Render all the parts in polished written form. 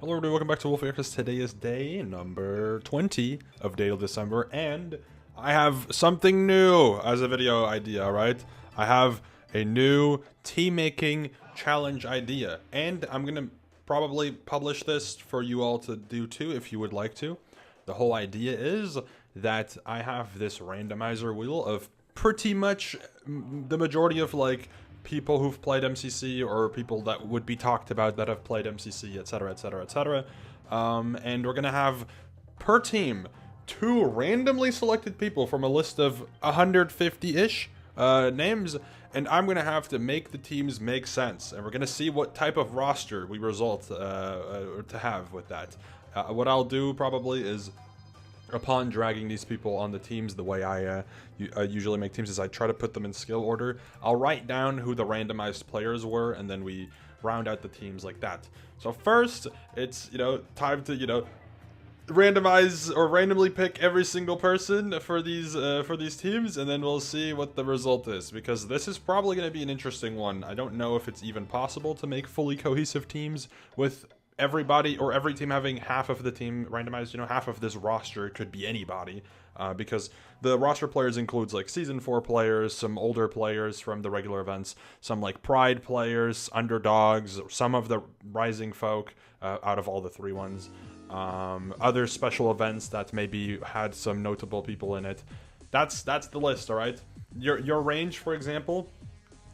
Hello everybody, welcome back to Wolfeei, because today is day number 20 of Day of December, and I have something new as a video idea, alright? I have a new team-making challenge idea, and I'm gonna probably publish this for you all to do too, if you would like to. The whole idea is that I have this randomizer wheel of pretty much the majority of, like, people who've played MCC or people that would be talked about that have played MCC, etc, etc, etc. And we're gonna have, per team, 2 randomly selected people from a list of 150-ish names, and I'm gonna have to make the teams make sense, and we're gonna see what type of roster we result to have with that. What I'll do probably is, upon dragging these people on the teams, the way I usually make teams is I try to put them in skill order. I'll write down who the randomized players were, and then we round out the teams like that. So first, it's, time to, randomize or randomly pick every single person for these teams, and then we'll see what the result is, because this is probably going to be an interesting one. I don't know if it's even possible to make fully cohesive teams with everybody or every team having half of the team randomized. Half of this roster could be anybody, because the roster players includes like season 4 players, some older players from the regular events, some like pride players, underdogs, some of the rising folk out of all the 3 ones, other special events that maybe had some notable people in it. That's the list. All right, your range, for example,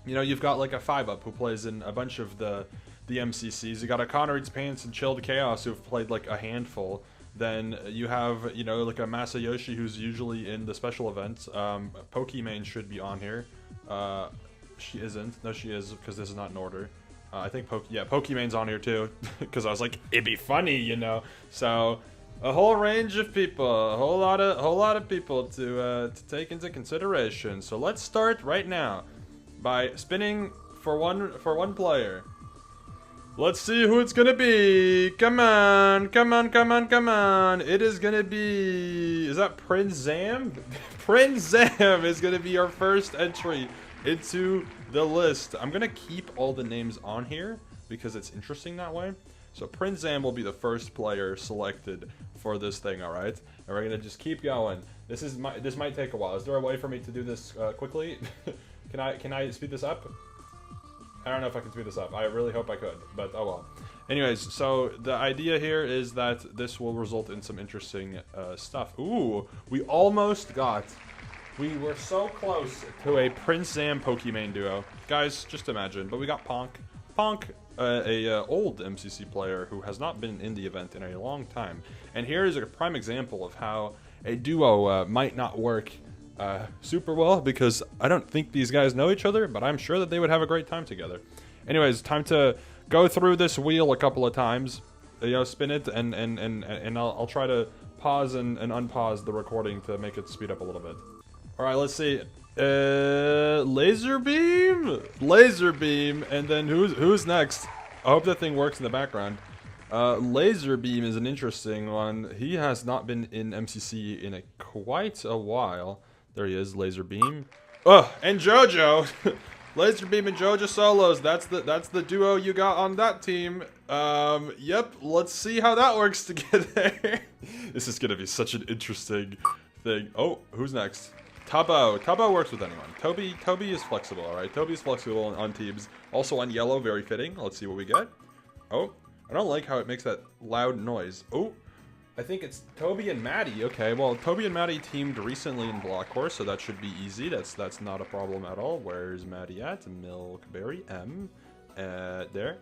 you've got like a 5-up who plays in a bunch of the MCCs. You got a Connor Eats Pants and Chilled Chaos who've played like a handful. Then you have, like a Masayoshi who's usually in the special events. Pokimane should be on here. She isn't. No, she is, because this is not in order. I think Pokimane's on here too, because I was like, it'd be funny, So a whole range of people, a whole lot of people to take into consideration. So let's start right now by spinning for one player. Let's see who it's gonna be. Come on, come on, come on, come on. It is gonna be... Is that Prince Zam? Prince Zam is gonna be our first entry into the list. I'm gonna keep all the names on here because it's interesting that way. So Prince Zam will be the first player selected for this thing, alright? And we're gonna just keep going. This might take a while. Is there a way for me to do this quickly? Can I speed this up? I don't know if I can speed this up. I really hope I could, but oh well. Anyways, so the idea here is that this will result in some interesting stuff. Ooh, we almost got... We were so close to a Prince Zam Pokimane duo. Guys, just imagine. But we got Ponk. Ponk, a old MCC player who has not been in the event in a long time. And here is a prime example of how a duo might not work super well, because I don't think these guys know each other, but I'm sure that they would have a great time together. Anyways, time to go through this wheel a couple of times, spin it, and I'll try to pause and unpause the recording to make it speed up a little bit. Alright, let's see. Laser beam, and then who's next? I hope that thing works in the background. Laser beam is an interesting one. He has not been in MCC in quite a while. There he is, Laser Beam. Oh, and JoJo. Laser Beam and JoJo solos. That's the duo you got on that team. Yep. Let's see how that works together. This is gonna be such an interesting thing. Oh, who's next? Tubbo. Tubbo works with anyone. Toby is flexible. All right. Toby is flexible on teams. Also on yellow, very fitting. Let's see what we get. Oh, I don't like how it makes that loud noise. Oh. I think it's Toby and Maddie. Okay, well, Toby and Maddie teamed recently in Block Horse, so that should be easy. That's not a problem at all. Where's Maddie at? Milkberry M. There.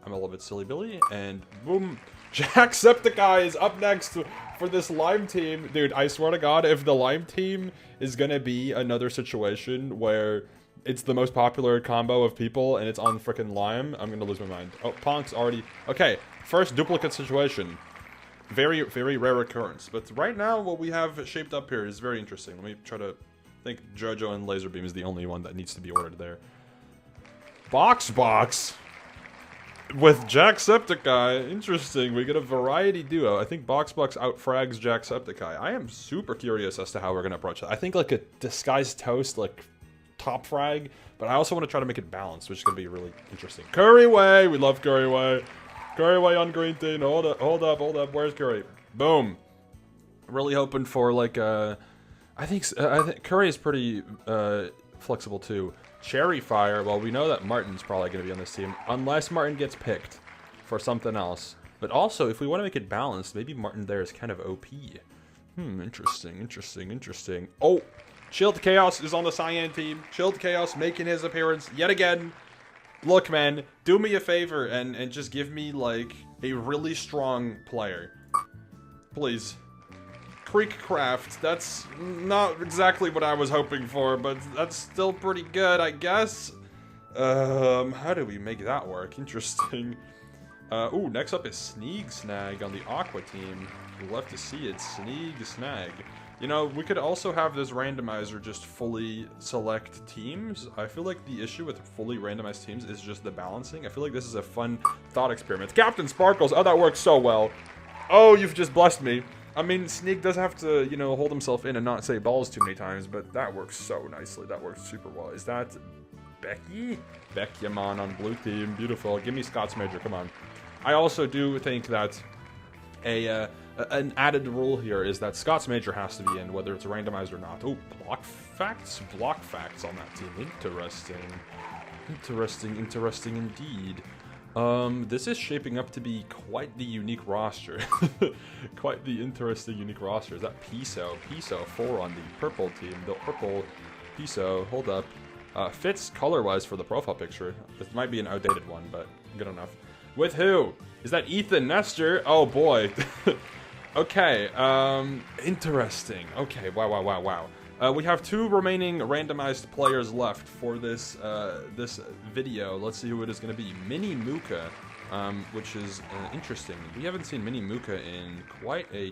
I'm a little bit silly Billy. And boom. Jacksepticeye is up next for this Lime team. Dude, I swear to God, if the Lime team is gonna be another situation where it's the most popular combo of people and it's on frickin' Lime, I'm gonna lose my mind. Oh, Ponk's already... Okay, first duplicate situation. Very, very rare occurrence. But right now, what we have shaped up here is very interesting. Let me try to think. JoJo and Laser Beam is the only one that needs to be ordered there. Box with Jacksepticeye. Interesting. We get a variety duo. I think Box outfrags Jacksepticeye. I am super curious as to how we're going to approach that. I think like a disguised toast, like top frag. But I also want to try to make it balanced, which is going to be really interesting. Curryway! We love Curryway. Curry away on green team. Hold up. Where's Curry? Boom. Really hoping for like I think Curry is pretty flexible too. Cherry Fire. Well, we know that Martin's probably going to be on this team unless Martin gets picked for something else. But also, if we want to make it balanced, maybe Martin there is kind of OP. Interesting. Oh, Chilled Chaos is on the Cyan team. Chilled Chaos making his appearance yet again. Look, man, do me a favor and just give me, like, a really strong player. Please. Creekcraft. That's not exactly what I was hoping for, but that's still pretty good, I guess. How do we make that work? Interesting. Ooh, next up is Sneeg Snag on the Aqua team. We'd love to see it. Sneeg Snag. You know, we could also have this randomizer just fully select teams. I feel like the issue with fully randomized teams is just the balancing. I feel like this is a fun thought experiment. Captain Sparkles! Oh, that works so well. Oh, you've just blessed me. I mean, Sneeg does have to, you know, hold himself in and not say balls too many times, but that works so nicely. That works super well. Is that Becky? Beckymon on blue team. Beautiful. Give me Scott's Major. Come on. I also do think that an added rule here is that Scott's Major has to be in, whether it's randomized or not. Oh, block facts? Block facts on that team. Interesting indeed. This is shaping up to be quite the unique roster. Quite the interesting unique roster. Is that Piso? Piso 4 on the purple team. The purple Piso, hold up. Fits color-wise for the profile picture. This might be an outdated one, but good enough. With who? Is that Ethan Nestor? Oh boy. Okay, interesting. Okay, wow. We have 2 remaining randomized players left for this this video. Let's see who it is going to be. Mini Muka, which is interesting. We haven't seen Mini Muka in quite a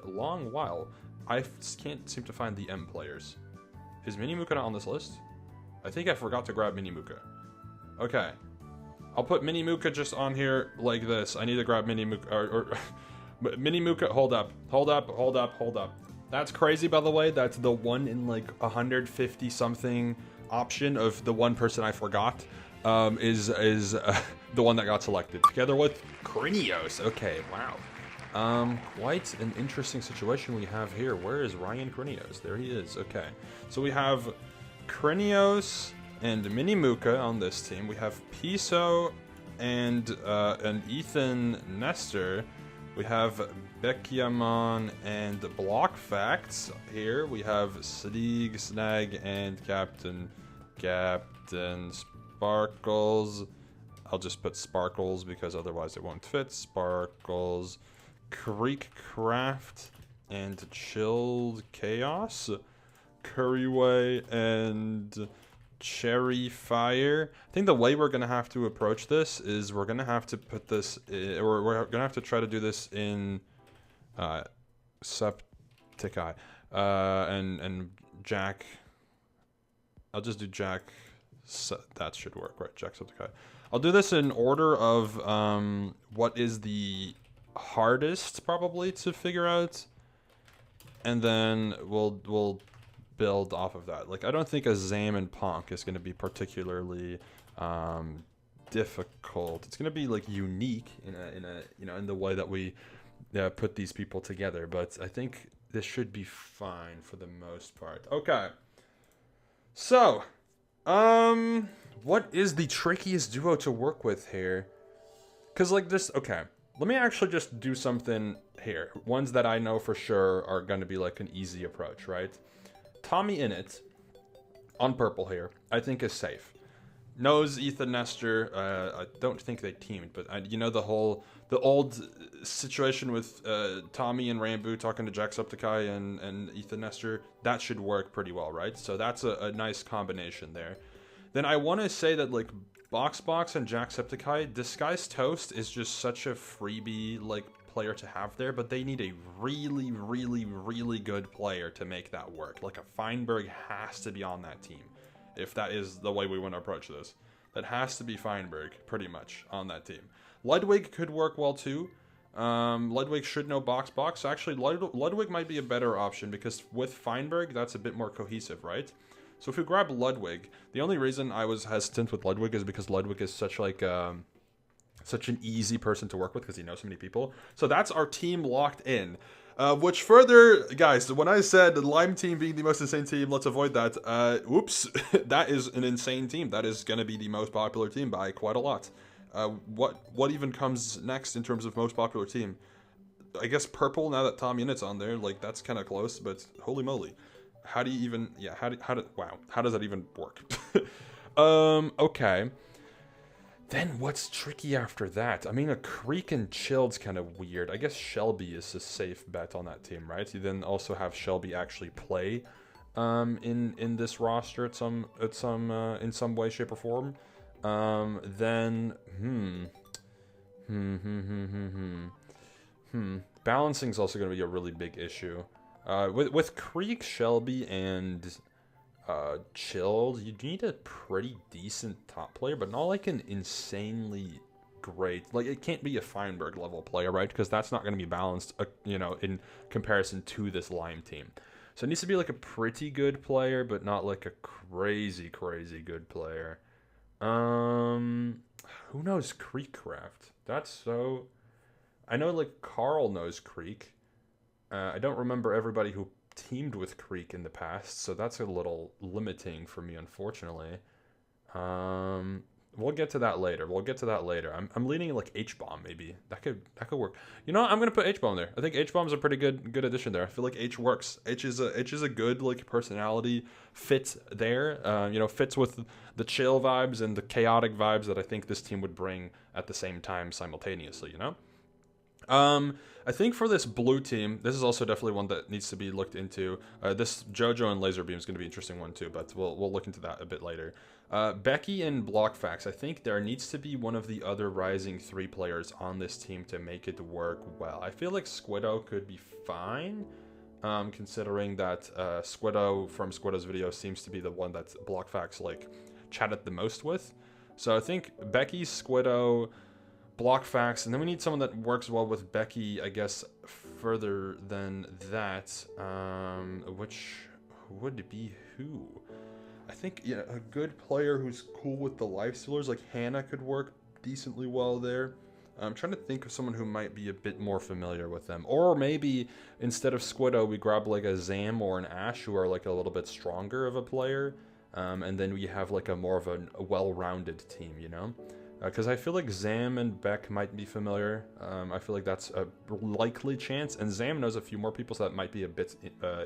long while. I can't seem to find the M players. Is Mini Muka not on this list? I think I forgot to grab Mini Muka. Okay. I'll put Mini Muka just on here like this. I need to grab Mini Muka, or Mini Muka, hold up. That's crazy, by the way. That's the one in like 150 something option of the one person I forgot is the one that got selected together with Krinios. Okay, wow. Quite an interesting situation we have here. Where is Ryan Krinios? There he is. Okay, so we have Krinios and Mini Muka on this team. We have Piso and Ethan Nestor. We have Beckymon and Block Facts here. We have Sneeg Snag and Captain Sparkles. I'll just put Sparkles because otherwise it won't fit. Sparkles, Creekcraft, and Chilled Chaos. Curryway and Cherry Fire. I think the way we're gonna have to approach this is we're gonna have to put this, or we're gonna have to try to do this in Septiceye, and Jack. I'll just do Jack. That should work, right? Jack Septiceye. I'll do this in order of what is the hardest probably to figure out, and then we'll build off of that. Like, I don't think a Zam and Ponk is going to be particularly difficult. It's going to be like unique in a you know, in the way that we put these people together, but I think this should be fine for the most part. Okay, so what is the trickiest duo to work with here? Because like this, okay, let me actually just do something here. Ones that I know for sure are going to be like an easy approach, right? Tommy Innit on purple here, I think is safe. Knows Ethan Nestor. I don't think they teamed, but you know the old situation with Tommy and Rambo talking to Jacksepticeye and Ethan Nestor. That should work pretty well, right? So that's a nice combination there. Then I want to say that like Box and Jacksepticeye, Disguised Toast is just such a freebie like player to have there, but they need a really good player to make that work. Like a Feinberg has to be on that team. If that is the way we want to approach this, that has to be Feinberg pretty much on that team. Ludwig could work well too. Ludwig should know Box. Actually, Ludwig might be a better option because with Feinberg, that's a bit more cohesive, right? So if we grab Ludwig, the only reason I was hesitant with Ludwig is because Ludwig is such like such an easy person to work with because he knows so many people. So that's our team locked in. Which further, guys, when I said the Lime team being the most insane team, let's avoid that. Oops, that is an insane team. That is going to be the most popular team by quite a lot. What even comes next in terms of most popular team? I guess purple, now that Tom Unit's on there. Like, that's kind of close, but holy moly. How do you even, yeah, wow, how does that even work? Okay. Then what's tricky after that? I mean, a Creek and Chilled's kind of weird. I guess Shelby is a safe bet on that team, right? You then also have Shelby actually play in this roster in some way, shape, or form. Balancing is also going to be a really big issue. With Creek, Shelby, and Chilled, you need a pretty decent top player, but not like an insanely great. Like, it can't be a Feinberg level player, right? Because that's not going to be balanced, in comparison to this Lime team. So it needs to be like a pretty good player, but not like a crazy good player. Who knows Creekcraft? That's so. I know like Carl knows Creek. I don't remember everybody who teamed with Creek in the past, so that's a little limiting for me, unfortunately. We'll get to that later. I'm leaning like H-Bomb, maybe. That could work. You know what? I'm gonna put H-Bomb there. I think H-Bomb's a pretty good addition there. I feel like H works. H is a good like personality fit there. Fits with the chill vibes and the chaotic vibes that I think this team would bring at the same time simultaneously, you know? I think for this blue team, this is also definitely one that needs to be looked into. This JoJo and Laserbeam is going to be an interesting one too, but we'll look into that a bit later. Becky and Blockfax, I think there needs to be one of the other Rising 3 players on this team to make it work well. I feel like Squiddo could be fine, considering that Squiddo from Squiddo's video seems to be the one that Blockfax like chatted the most with. So I think Becky, Squiddo, Blockfax, and then we need someone that works well with Becky, I guess, further than that, which would be who? I think, yeah, a good player who's cool with the lifestealers, like Hannah could work decently well there. I'm trying to think of someone who might be a bit more familiar with them. Or maybe instead of Squiddo, we grab like a Zam or an Ash who are like a little bit stronger of a player, and then we have like a more of a well-rounded team, you know? Because I feel like Zam and Beck might be familiar. I feel like that's a likely chance. And Zam knows a few more people, so that might be a bit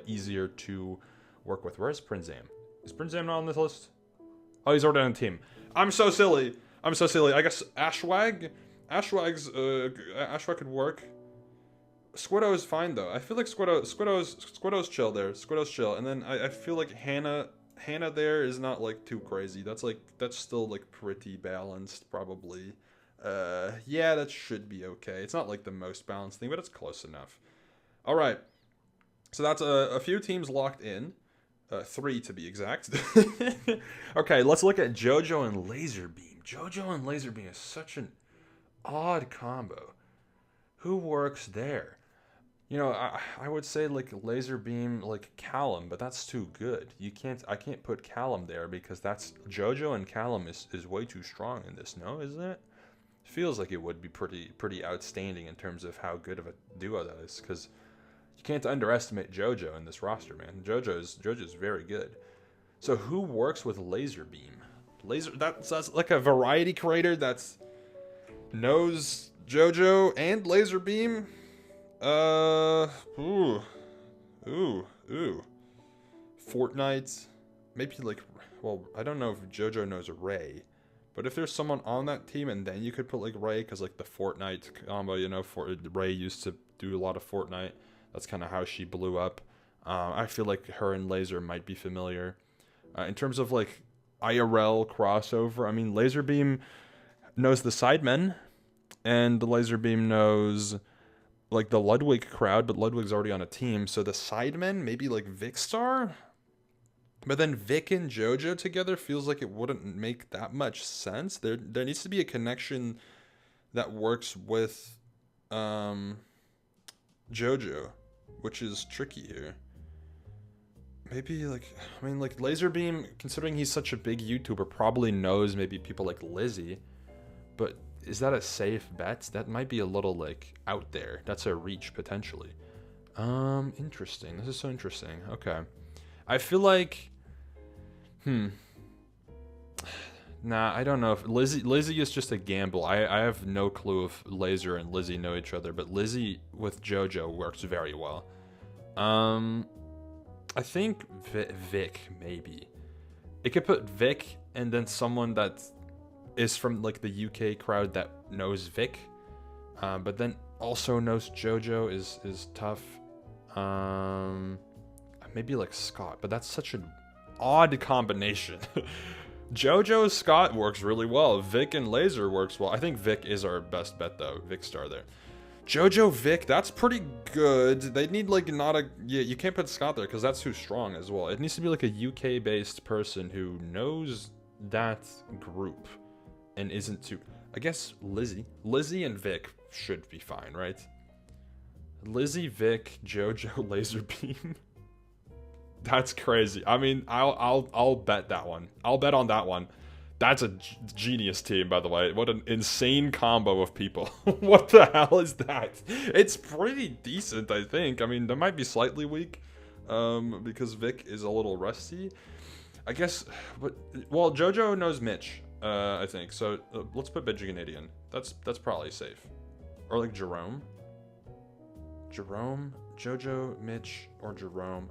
easier to work with. Where's Prince Zam? Is Prince Zam not on this list? Oh, he's already on a team. I'm so silly. I guess Ashwag? Ashwag could work. Squiddo is fine, though. I feel like Squiddo's chill there. Squiddo's chill. And then I feel like Hannah there is not like too crazy. That's still like pretty balanced, probably. Yeah, that should be okay. It's not like the most balanced thing, but it's close enough. All right, so that's a few teams locked in, 3 to be exact. Okay, let's look at JoJo and Laserbeam. JoJo and Laserbeam is such an odd combo. Who works there? You know, I would say like Laserbeam, like Callum, but that's too good. I can't put Callum there because that's JoJo and Callum is way too strong in this. No, isn't it? Feels like it would be pretty outstanding in terms of how good of a duo that is. Because you can't underestimate JoJo in this roster, man. JoJo's very good. So who works with Laserbeam? That's like a variety creator that's knows JoJo and Laserbeam. Fortnite, maybe like, well, I don't know if JoJo knows Ray, but if there's someone on that team, and then you could put like Ray, because like the Fortnite combo, you know, Ray used to do a lot of Fortnite. That's kind of how she blew up. I feel like her and Laser might be familiar. In terms of like IRL crossover, I mean, Laserbeam knows the Sidemen, and the Laserbeam knows like the Ludwig crowd, but Ludwig's already on a team, so the Sidemen, maybe like Vicstar? But then Vic and JoJo together feels like it wouldn't make that much sense. There needs to be a connection that works with JoJo, which is tricky here. Maybe like, I mean, like Laserbeam, considering he's such a big YouTuber, probably knows maybe people like Lizzie, but is that a safe bet? That might be a little like out there. That's a reach potentially. Interesting. This is so interesting. Okay. I feel like, nah, I don't know if Lizzie is just a gamble. I have no clue if Laser and Lizzie know each other, but Lizzie with JoJo works very well. I think Vic maybe. It could put Vic and then someone that is from like the UK crowd that knows Vic, but then also knows JoJo is tough. Maybe like Scott, but that's such an odd combination. JoJo Scott works really well. Vic and Laser works well. I think Vic is our best bet though. Vic star there. JoJo Vic, that's pretty good. They need like not a you can't put Scott there because that's too strong as well. It needs to be like a UK based person who knows that group and isn't too. I guess Lizzie and Vic should be fine, right? Lizzie, Vic, JoJo, Laser Beam. That's crazy. I mean, I'll bet that one. I'll bet on that one. That's a genius team, by the way. What an insane combo of people. What the hell is that? It's pretty decent, I think. I mean, that might be slightly weak, because Vic is a little rusty. I guess, but well, JoJo knows Mitch, I think. So let's put Benji Canadian. That's probably safe. Or like Jerome, JoJo, Mitch, or Jerome.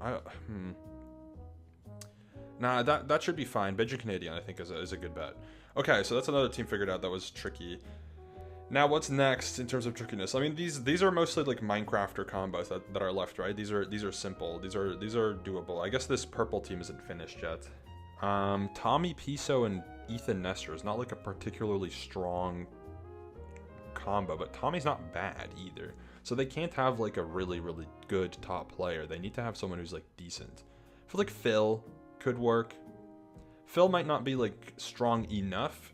Nah, that should be fine. Benji Canadian, I think, is a good bet. Okay, so that's another team figured out that was tricky. Now, what's next in terms of trickiness? I mean, these are mostly like Minecrafter combos that are left, right? These are simple. These are doable. I guess this purple team isn't finished yet. Tommy Piso and Ethan Nestor is not like a particularly strong combo, but Tommy's not bad either. So they can't have like a really good top player. They need to have someone who's like decent. I feel like Phil could work. Phil might not be like strong enough,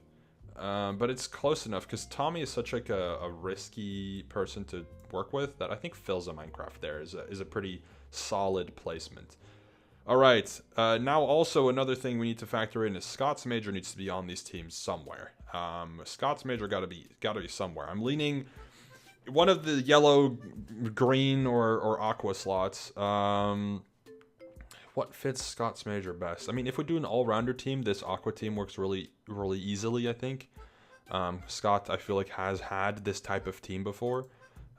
but it's close enough because Tommy is such like a risky person to work with that I think Phil's a Minecraft there is a pretty solid placement. All right, now also another thing we need to factor in is Scott's Major needs to be on these teams somewhere. Scott's Major gotta be somewhere. I'm leaning one of the yellow, green, or aqua slots. What fits Scott's Major best? I mean, if we do an all-rounder team, this aqua team works really easily, I think. Scott, I feel like, has had this type of team before.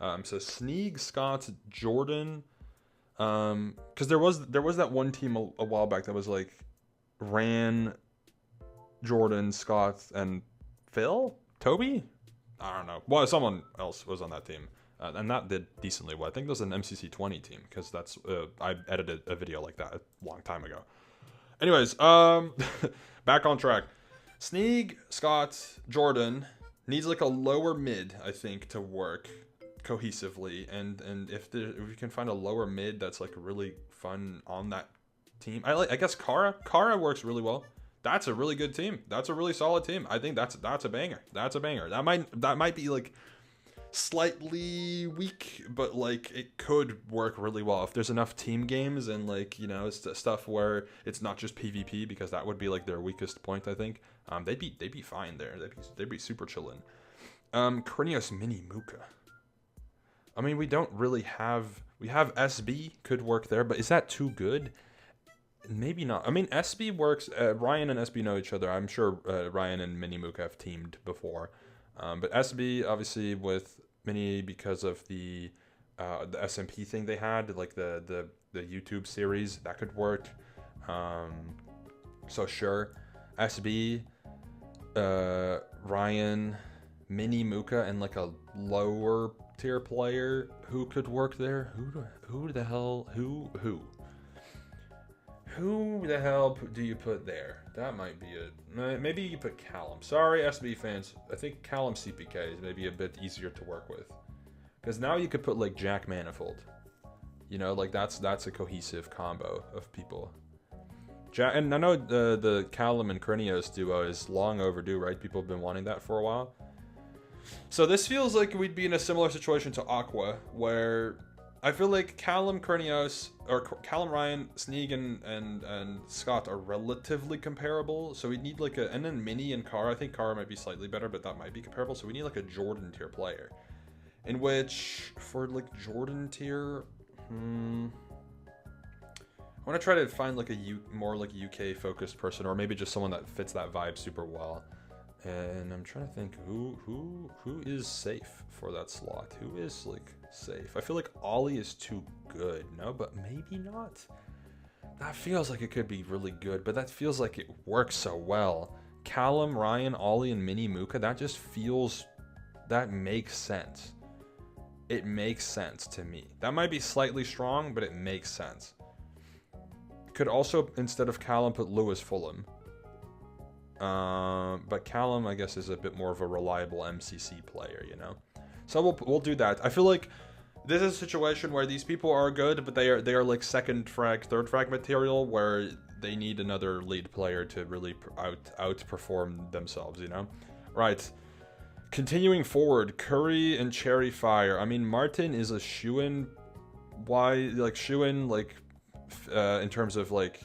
So Sneeg, Scott, Jordan. Because there was that one team a while back that was like Ran, Jordan, Scott, and Phil? Toby? I don't know. Well, someone else was on that team. And that did decently well. I think it was an MCC 20 team, because that's I edited a video like that a long time ago. Anyways, back on track. Sneeg, Scott, Jordan needs like a lower mid, I think, to work cohesively. And if we can find a lower mid that's like really fun on that team, I guess Kara works really well. That's a really good team. That's a really solid team. I think that's a banger. That's a banger. That might be like slightly weak, but like it could work really well if there's enough team games and like, you know, stuff where it's not just PvP, because that would be like their weakest point, I think. They'd be fine there. They'd be super chillin'. Krinios Mini Muka. I mean, we don't really have. We have SB could work there, but is that too good? Maybe not. I mean, SB works. Ryan and SB know each other. I'm sure Ryan and Mini Muka have teamed before. But SB, obviously, with Mini, because of the SMP thing they had, like the YouTube series, that could work. So sure, SB, Ryan, Mini Muka, and like a lower tier player who could work there. Who the hell do you put there? That might be it. Maybe you put Callum. Sorry, SB fans. I think Callum CPK is maybe a bit easier to work with, because now you could put like Jack Manifold. You know, like that's a cohesive combo of people. And I know the Callum and Krinios duo is long overdue, right? People have been wanting that for a while. So this feels like we'd be in a similar situation to Aqua, where I feel like Callum Cornios or Callum Ryan, Sneeg, and Scott are relatively comparable. So we need like a, and then Mini and Kara. I think Kara might be slightly better, but that might be comparable. So we need like a Jordan tier player. In which, for like Jordan tier, I want to try to find like a more like UK focused person, or maybe just someone that fits that vibe super well. And I'm trying to think who is safe for that slot. Who is like safe? I feel like Ollie is too good, no, but maybe not. That feels like it could be really good, but that feels like it works so well. Callum, Ryan, Ollie, and Mini Muka, that just feels, that makes sense. It makes sense to me. That might be slightly strong, but it makes sense. Could also, instead of Callum, put Lewis Fulham. But Callum, I guess, is a bit more of a reliable MCC player, you know. So we'll do that. I feel like this is a situation where these people are good, but they are like second frag, third frag material, where they need another lead player to really outperform themselves, you know. Right. Continuing forward, Curry and Cherry Fire. I mean, Martin is a shoo-in. Why, like shoo-in, like in terms of like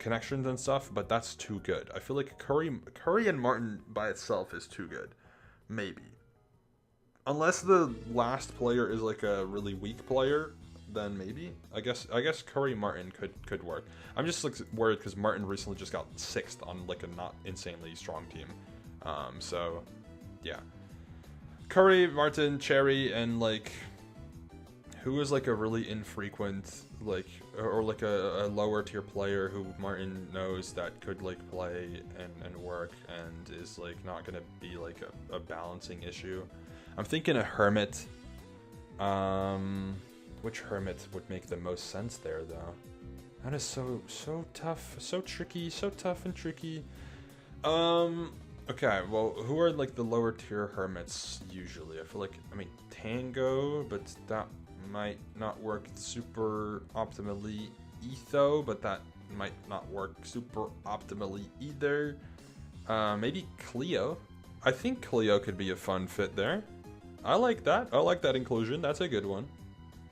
connections and stuff, but that's too good. I feel like Curry and Martin by itself is too good. Maybe. Unless the last player is like a really weak player, then maybe. I guess Curry Martin could work. I'm just like worried because Martin recently just got 6th on like a not insanely strong team. So yeah. Curry, Martin, Cherry, and like who is like a really infrequent like or like a lower tier player who Martin knows that could like play and work and is like not gonna be like a balancing issue. I'm thinking a Hermit. Which Hermit would make the most sense there though? That is so tough, so tricky, so tough and tricky. Okay, well, who are like the lower tier Hermits usually? I feel like, I mean, Tango, but that might not work super optimally. Etho, but that might not work super optimally either. Maybe Cleo. I think Cleo could be a fun fit there. I like that. I like that inclusion. That's a good one.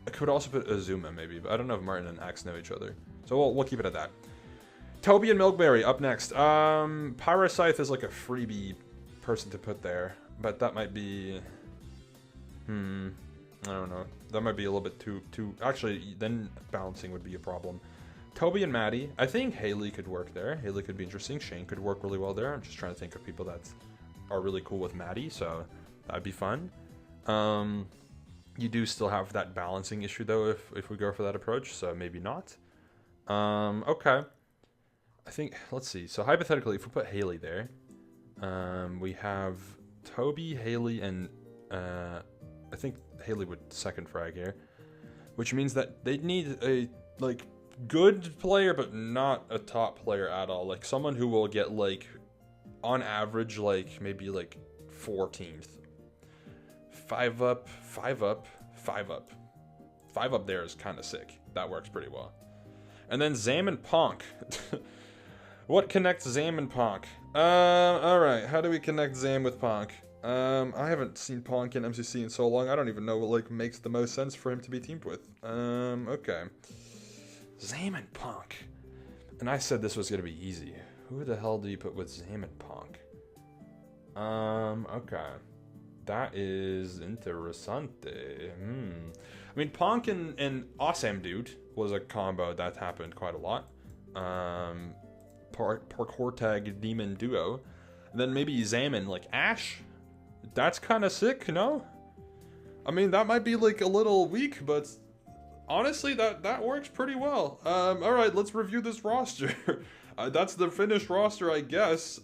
I could also put Azuma maybe, but I don't know if Martin and Axe know each other. So we'll keep it at that. Toby and Milkberry up next. Pyroscythe is like a freebie person to put there, but that might be... I don't know. That might be a little bit too... Actually, then balancing would be a problem. Toby and Maddie. I think Haley could work there. Haley could be interesting. Shane could work really well there. I'm just trying to think of people that are really cool with Maddie, so that'd be fun. You do still have that balancing issue, though, if we go for that approach, so maybe not. Okay. I think, let's see. So hypothetically, if we put Haley there, we have Toby, Haley, and I think Haley would second frag here, which means that they'd need a like good player, but not a top player at all. Like someone who will get like, on average, like maybe like 14th. 5 up, 5 up, 5 up. 5 up there is kind of sick. That works pretty well. And then Zam and Ponk. What connects Zam and Ponk? Alright, how do we connect Zam with Ponk? I haven't seen Ponk in MCC in so long, I don't even know what like makes the most sense for him to be teamed with. Okay. Zam and Ponk. And I said this was gonna be easy. Who the hell do you put with Zam and Ponk? Okay. That is interessante. I mean, Ponk and Awesome Dude was a combo that happened quite a lot. Parkour tag demon duo. And then maybe Zam and like Ash. That's kind of sick, no? I mean, that might be like a little weak, but honestly, that works pretty well. All right, let's review this roster. That's the finished roster, I guess.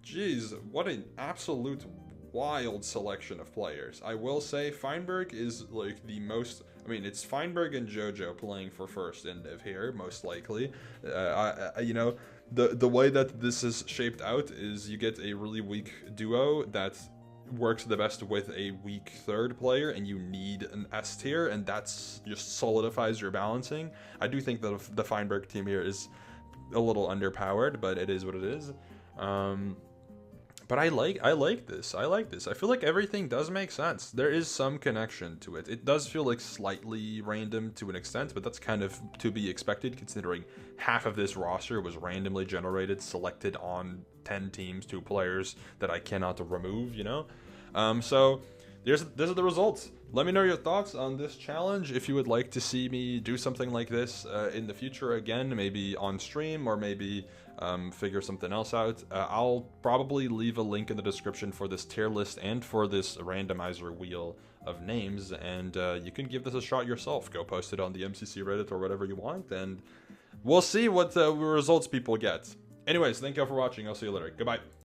Geez, what an absolute wild selection of players. I will say Feinberg is like the most... I mean, it's Feinberg and JoJo playing for first in Div here, most likely. You know, the way that this is shaped out is you get a really weak duo that works the best with a weak third player, and you need an S tier, and that's just solidifies your balancing. I do think that the Feinberg team here is a little underpowered, but it is what it is. But I like this. I like this. I feel like everything does make sense. There is some connection to it. It does feel like slightly random to an extent, but that's kind of to be expected considering half of this roster was randomly generated, selected on 10 teams, 2 players that I cannot remove, you know? So these are the results. Let me know your thoughts on this challenge. If you would like to see me do something like this in the future again, maybe on stream or maybe figure something else out. I'll probably leave a link in the description for this tier list and for this randomizer wheel of names, and you can give this a shot yourself. Go post it on the MCC Reddit or whatever you want, and we'll see what results people get. Anyways, thank you all for watching. I'll see you later. Goodbye.